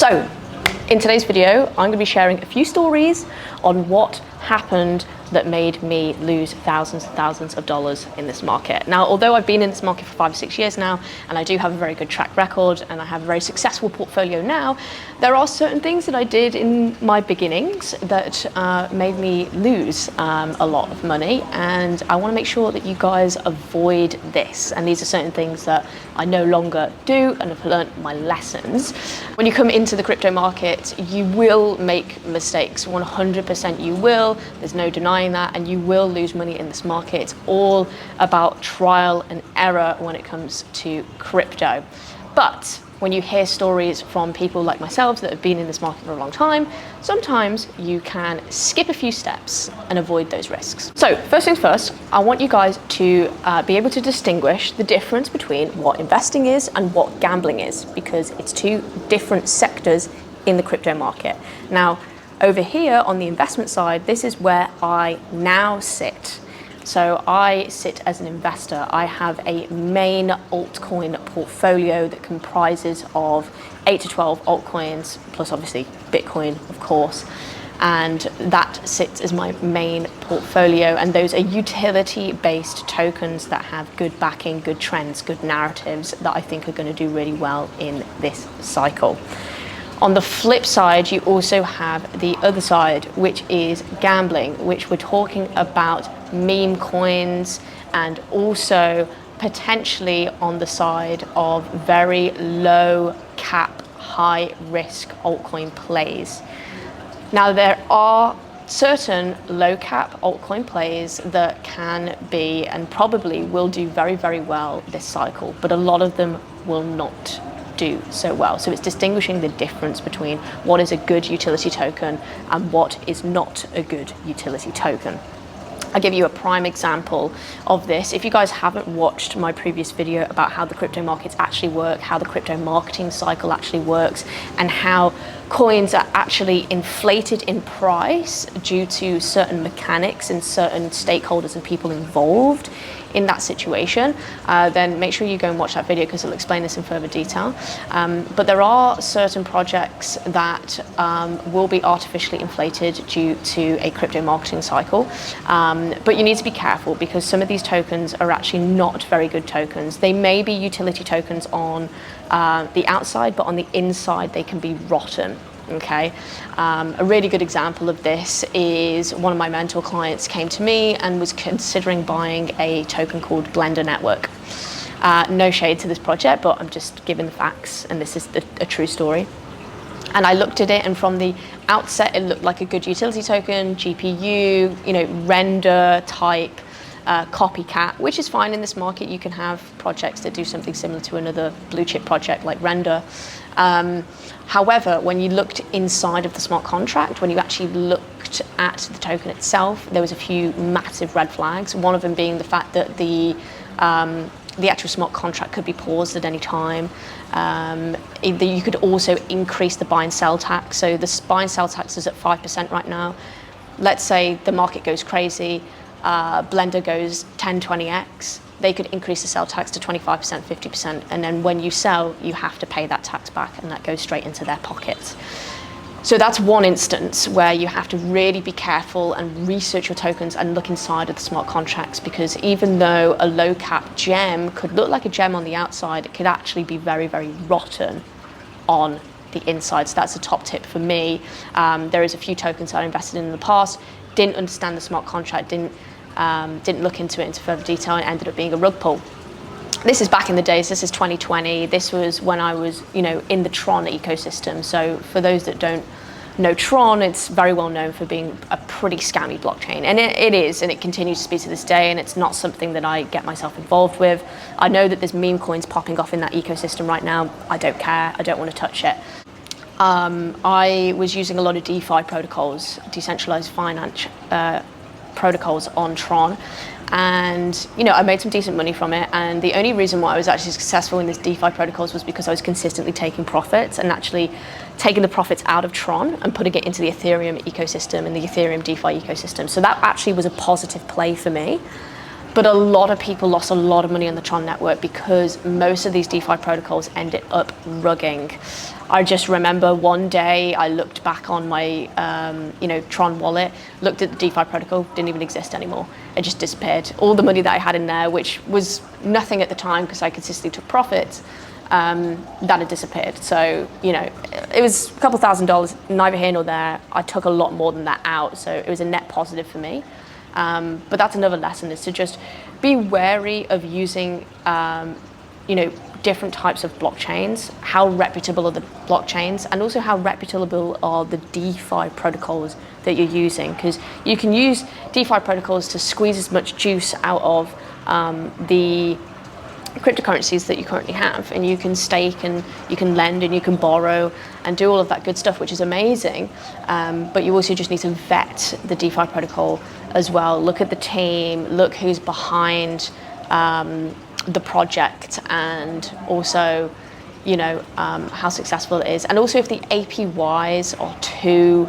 So in today's video, I'm going to be sharing a few stories on what happened that made me lose thousands and thousands of dollars in this market. Now, although I've been in this market for 5 or 6 years now, and I do have a very good track record, and I have a very successful portfolio now, there are certain things that I did in my beginnings that made me lose a lot of money, and I want to make sure that you guys avoid this. And these are certain things that I no longer do and have learned my lessons. When you come into the crypto market, you will make mistakes. 100% you will. There's no denying that, and you will lose money in this market. It's all about trial and error when it comes to crypto. But when you hear stories from people like myself that have been in this market for a long time, sometimes you can skip a few steps and avoid those risks. So first things first, I want you guys to be able to distinguish the difference between what investing is and what gambling is, because it's two different sectors in the crypto market. Now, over here on the investment side, this is where I now sit. So I sit as an investor. I have a main altcoin portfolio that comprises of 8 to 12 altcoins, plus obviously Bitcoin, of course. And that sits as my main portfolio. And those are utility-based tokens that have good backing, good trends, good narratives that I think are going to do really well in this cycle. On the flip side, you also have the other side, which is gambling, which we're talking about meme coins, and also potentially on the side of very low cap, high risk altcoin plays. Now, there are certain low cap altcoin plays that can be and probably will do very, very well this cycle, but a lot of them will not do so well. So it's distinguishing the difference between what is a good utility token and what is not a good utility token. I'll give you a prime example of this. If you guys haven't watched my previous video about how the crypto markets actually work, how the crypto marketing cycle actually works, and how coins are actually inflated in price due to certain mechanics and certain stakeholders and people involved in that situation, then make sure you go and watch that video because it'll explain this in further detail. But there are certain projects that will be artificially inflated due to a crypto marketing cycle. But you need to be careful because some of these tokens are actually not very good tokens. They may be utility tokens on the outside, but on the inside they can be rotten. Okay, a really good example of this is one of my mentor clients came to me and was considering buying a token called Blender Network. No shade to this project, but I'm just giving the facts, and this is a true story. And I looked at it, and from the outset, it looked like a good utility token, GPU, render type, copycat, which is fine in this market. You can have projects that do something similar to another blue chip project like Render. However, when you looked inside of the smart contract, when you actually looked at the token itself, there was a few massive red flags. One of them being the fact that the actual smart contract could be paused at any time. You could also increase the buy and sell tax. So the buy and sell tax is at 5% right now. Let's say the market goes crazy, Blender goes 10, 20x. They could increase the sell tax to 25%, 50%, and then when you sell, you have to pay that tax back, and that goes straight into their pockets. So that's one instance where you have to really be careful and research your tokens and look inside of the smart contracts, because even though a low cap gem could look like a gem on the outside, it could actually be very, very rotten on the inside. So that's a top tip for me. There is a few tokens that I invested in the past, didn't understand the smart contract, didn't look into it into further detail, and ended up being a rug pull. This is back in the days. This is 2020. This was when I was, in the Tron ecosystem. So for those that don't know Tron, it's very well known for being a pretty scammy blockchain, and it is, and it continues to be to this day. And it's not something that I get myself involved with. I know that there's meme coins popping off in that ecosystem right now. I don't care. I don't want to touch it. I was using a lot of DeFi protocols, decentralized finance protocols on Tron, and I made some decent money from it. And the only reason why I was actually successful in these DeFi protocols was because I was consistently taking profits and actually taking the profits out of Tron and putting it into the Ethereum ecosystem and the Ethereum DeFi ecosystem. So that actually was a positive play for me. But a lot of people lost a lot of money on the Tron network because most of these DeFi protocols ended up rugging. I just remember one day I looked back on my Tron wallet, looked at the DeFi protocol, didn't even exist anymore. It just disappeared. All the money that I had in there, which was nothing at the time because I consistently took profits, that had disappeared. So, it was a couple $1,000s, neither here nor there. I took a lot more than that out, so it was a net positive for me. But that's another lesson, is to just be wary of using, different types of blockchains. How reputable are the blockchains, and also how reputable are the DeFi protocols that you're using? Because you can use DeFi protocols to squeeze as much juice out of the cryptocurrencies that you currently have, and you can stake and you can lend and you can borrow and do all of that good stuff, which is amazing. But you also just need to vet the DeFi protocol as well. Look at the team, look who's behind the project, and also how successful it is, and also if the APYs are too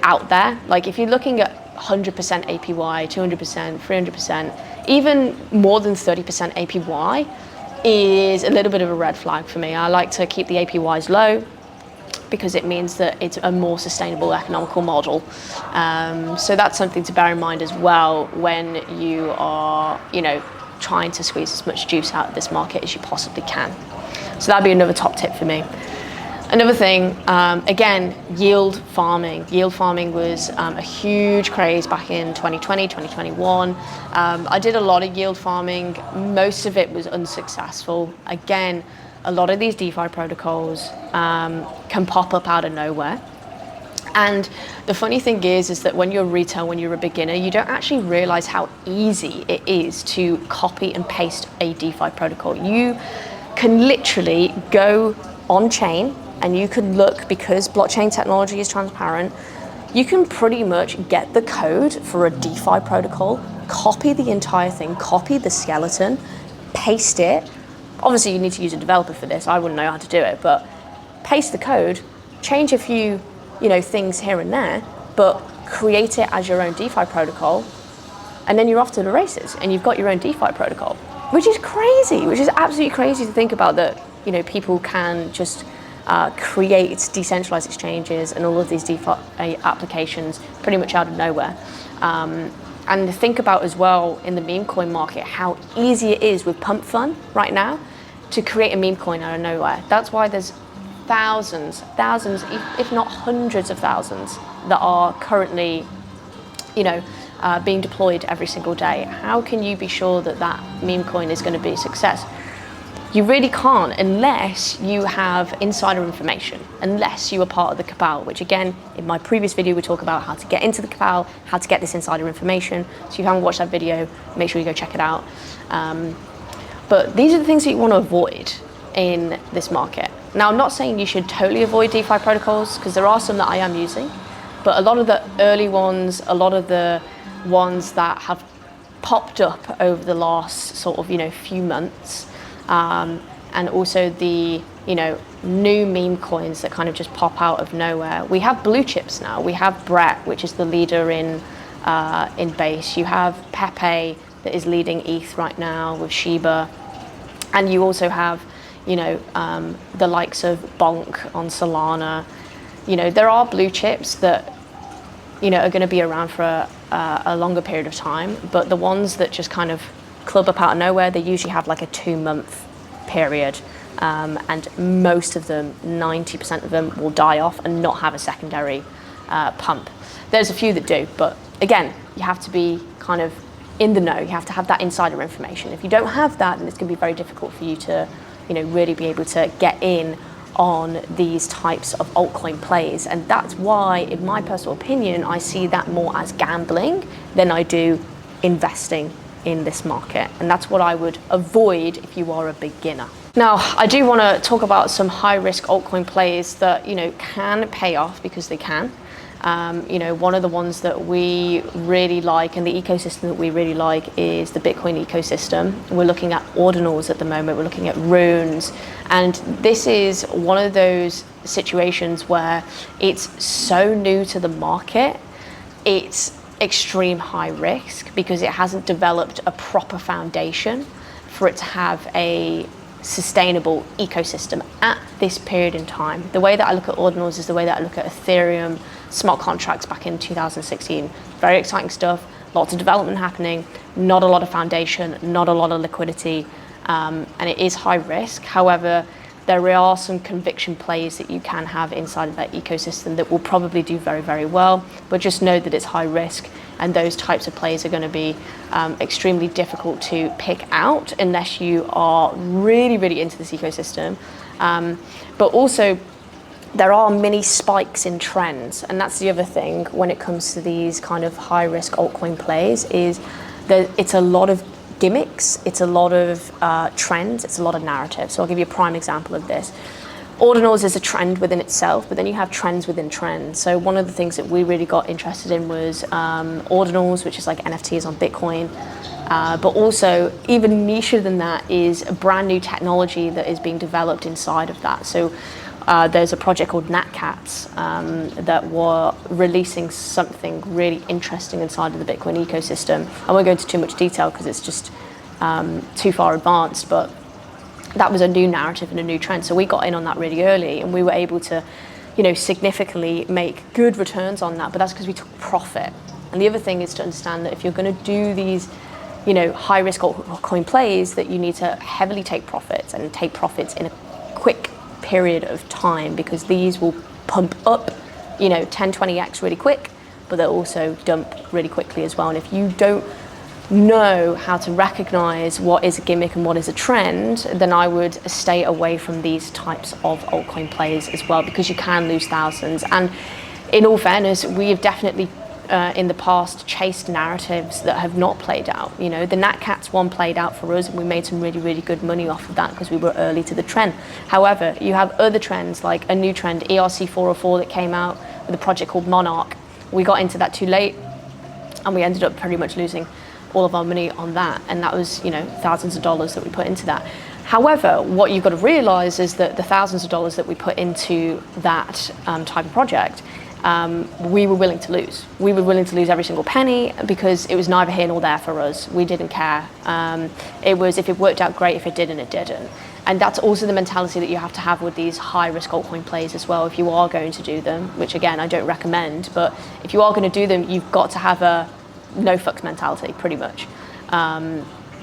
out there. Like if you're looking at 100% APY, 200%, 300%, even more than 30% APY is a little bit of a red flag for me. I like to keep the APYs low because it means that it's a more sustainable economical model. So that's something to bear in mind as well when you are, trying to squeeze as much juice out of this market as you possibly can. So that'd be another top tip for me. Another thing, again, yield farming. Yield farming was a huge craze back in 2020, 2021. I did a lot of yield farming. Most of it was unsuccessful. Again, a lot of these DeFi protocols can pop up out of nowhere. And the funny thing is that when you're retail, when you're a beginner, you don't actually realize how easy it is to copy and paste a DeFi protocol. You can literally go on chain and you can look, because blockchain technology is transparent, you can pretty much get the code for a DeFi protocol, copy the entire thing, copy the skeleton, paste it. Obviously you need to use a developer for this. I wouldn't know how to do it, but paste the code, change a few things here and there, but create it as your own DeFi protocol, and then you're off to the races and you've got your own DeFi protocol, which is crazy, which is absolutely crazy to think about, that people can just create decentralized exchanges and all of these DeFi applications pretty much out of nowhere. And think about as well in the meme coin market how easy it is with Pump Fun right now to create a meme coin out of nowhere. That's why there's thousands, if not hundreds of thousands that are currently, being deployed every single day. How can you be sure that that meme coin is going to be a success? You really can't unless you have insider information, unless you are part of the 𝗥𝗲𝗃, which again, in my previous video, we talk about how to get into the 𝗥𝗲𝗃, how to get this insider information. So if you haven't watched that video, make sure you go check it out. But these are the things that you want to avoid in this market. Now, I'm not saying you should totally avoid DeFi protocols, because there are some that I am using, but a lot of the early ones, a lot of the ones that have popped up over the last sort of, few months, and also the, new meme coins that kind of just pop out of nowhere. We have blue chips now. We have 𝗏, which is the leader in base. You have 𝗏𝗏 that is leading ETH right now with Shiba, and you also have the likes of Bonk on Solana. There are blue chips that, are going to be around for a longer period of time, but the ones that just kind of club up out of nowhere, they usually have like a 2-month period, and most of them, 90% of them, will die off and not have a secondary pump. There's a few that do, but again, you have to be kind of in the know. You have to have that insider information. If you don't have that, then it's going to be very difficult for you to really be able to get in on these types of altcoin plays. And that's why, in my personal opinion, I see that more as gambling than I do investing in this market. And that's what I would avoid if you are a beginner. Now, I do want to talk about some high-risk altcoin plays that, can pay off, because they can. One of the ones that we really like, and the ecosystem that we really like, is the Bitcoin ecosystem. We're looking at ordinals at the moment, we're looking at runes, and this is one of those situations where it's so new to the market, it's extreme high risk because it hasn't developed a proper foundation for it to have a sustainable ecosystem at this period in time. The way that I look at ordinals is the way that I look at Ethereum, smart contracts back in 2016. Very exciting stuff, lots of development happening, not a lot of foundation, not a lot of liquidity, and it is high risk. However, there are some conviction plays that you can have inside of that ecosystem that will probably do very, very well, but just know that it's high risk, and those types of plays are going to be extremely difficult to pick out unless you are really, really into this ecosystem. But also, there are mini spikes in trends, and that's the other thing when it comes to these kind of high risk altcoin plays, is that it's a lot of gimmicks, it's a lot of trends, it's a lot of narrative. So I'll give you a prime example of this. Ordinals is a trend within itself, but then you have trends within trends. So one of the things that we really got interested in was ordinals, which is like NFTs on Bitcoin. But also, even nicher than that is a brand new technology that is being developed inside of that. So there's a project called 𝗥𝗲𝗃 that were releasing something really interesting inside of the Bitcoin ecosystem. I won't go into too much detail because it's just too far advanced, but that was a new narrative and a new trend. So we got in on that really early, and we were able to, significantly make good returns on that, but that's because we took profit. And the other thing is to understand that if you're going to do these, high risk altcoin plays, that you need to heavily take profits and take profits in a quick period of time, because these will pump up, 10, 20x really quick, but they'll also dump really quickly as well. And if you don't know how to recognize what is a gimmick and what is a trend, then I would stay away from these types of altcoin plays as well, because you can lose thousands. And in all fairness, we have definitely in the past chased narratives that have not played out. The 𝗥𝗲𝗃 one played out for us, and we made some really, really good money off of that because we were early to the trend. However, you have other trends, like a new trend, ERC-404, that came out with a project called Monarch. We got into that too late, and we ended up pretty much losing all of our money on that, and that was thousands of dollars that we put into that. However, what you've got to realize is that the thousands of dollars that we put into that type of project, we were willing to lose. We were willing to lose every single penny because it was neither here nor there for us. We didn't care. It was, if it worked out, great. If it didn't, it didn't. And that's also the mentality that you have to have with these high risk altcoin plays as well, if you are going to do them, which again, I don't recommend, but if you are going to do them, you've got to have a no fucks mentality, pretty much.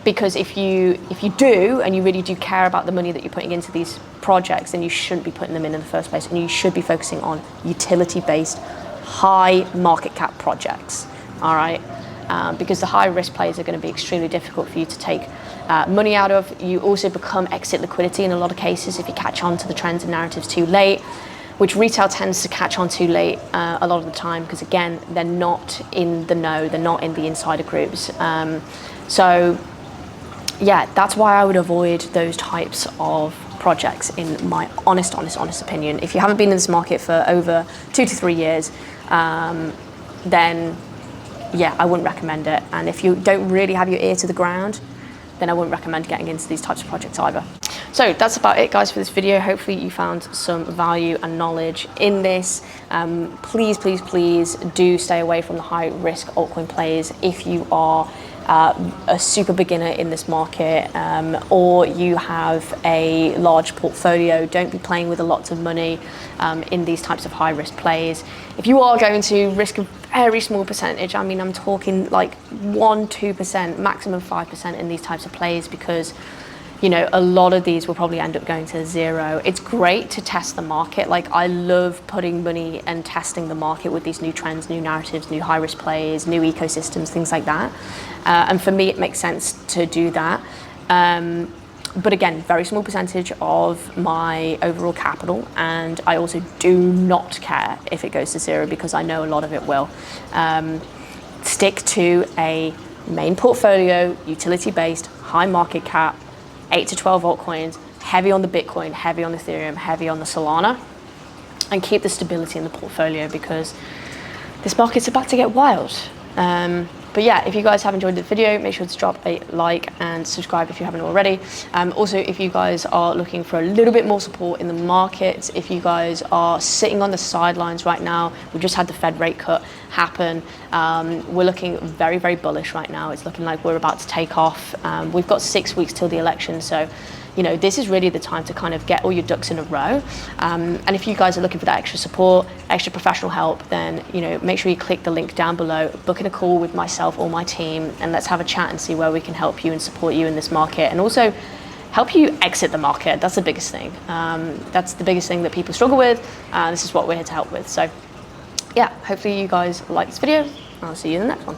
Because if you do, and you really do care about the money that you're putting into these projects, then you shouldn't be putting them in the first place, and you should be focusing on utility-based, high market cap projects, all right? Because the high risk plays are going to be extremely difficult for you to take money out of. You also become exit liquidity in a lot of cases if you catch on to the trends and narratives too late, which retail tends to catch on too late a lot of the time, because again, they're not in the know, they're not in the insider groups. So yeah, that's why I would avoid those types of projects, in my honest opinion. If you haven't been in this market for over 2 to 3 years, then yeah, I wouldn't recommend it. And if you don't really have your ear to the ground, then I wouldn't recommend getting into these types of projects either. So that's about it, guys, for this video. Hopefully you found some value and knowledge in this. Please do stay away from the high risk altcoin plays if you are a super beginner in this market, or you have a large portfolio. Don't be playing with lots of money in these types of high risk plays. If you are going to risk a very small percentage, I mean, I'm talking like 1-2%, maximum 5% in these types of plays, because a lot of these will probably end up going to zero. It's great to test the market. Like, I love putting money and testing the market with these new trends, new narratives, new high risk plays, new ecosystems, things like that. And for me, it makes sense to do that. But again, very small percentage of my overall capital. And I also do not care if it goes to zero, because I know a lot of it will. Stick to a main portfolio, utility-based, high market cap, 8 to 12 altcoins, heavy on the Bitcoin, heavy on Ethereum, heavy on the Solana, and keep the stability in the portfolio, because this market's about to get wild. But yeah, if you guys have enjoyed the video, make sure to drop a like and subscribe if you haven't already. Also, if you guys are looking for a little bit more support in the markets, if you guys are sitting on the sidelines right now, we've just had the Fed rate cut happen. We're looking very, very bullish right now. It's looking like we're about to take off. We've got 6 weeks till the election, so you know, this is really the time to kind of get all your ducks in a row. And if you guys are looking for that extra support, extra professional help, then, you know, make sure you click the link down below, book in a call with myself or my team, and let's have a chat and see where we can help you and support you in this market, and also help you exit the market. That's the biggest thing. That's the biggest thing that people struggle with. This is what we're here to help with. So yeah, hopefully you guys like this video. I'll see you in the next one.